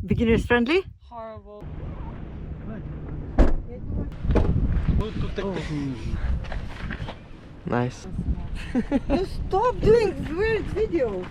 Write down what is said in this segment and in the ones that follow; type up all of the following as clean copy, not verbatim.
Beginners friendly? Horrible. Nice. You stop doing weird videos.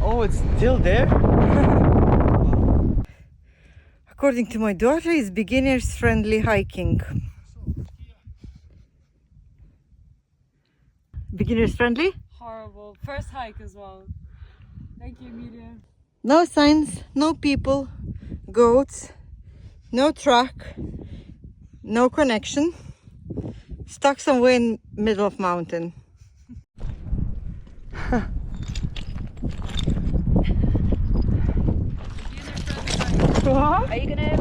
Oh, it's still there? According to my daughter, it's beginners friendly hiking. Beginners friendly? Horrible. First hike as well. Thank you, Emilia. No signs, no people, goats, no truck, no connection. Stuck somewhere in middle of mountain. Are you gonna?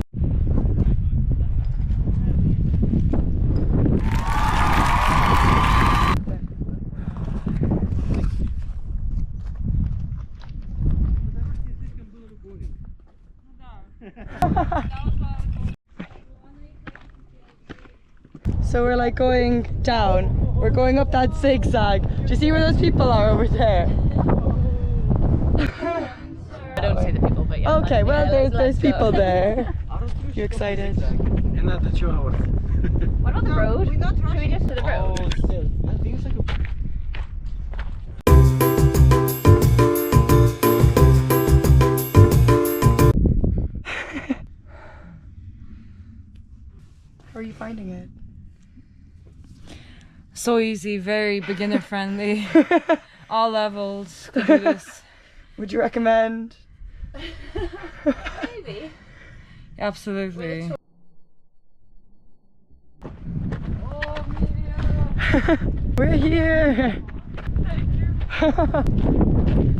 So we're like going down. We're going up that zigzag. Do you see where those people are over there? I don't see the people, but yeah. Okay, well yeah, there's people there. You excited? What about the road? Should we just to the road? How are you finding it? So easy, very beginner friendly. All levels could do this. Would you recommend? Maybe. Absolutely. We're here! Thank you.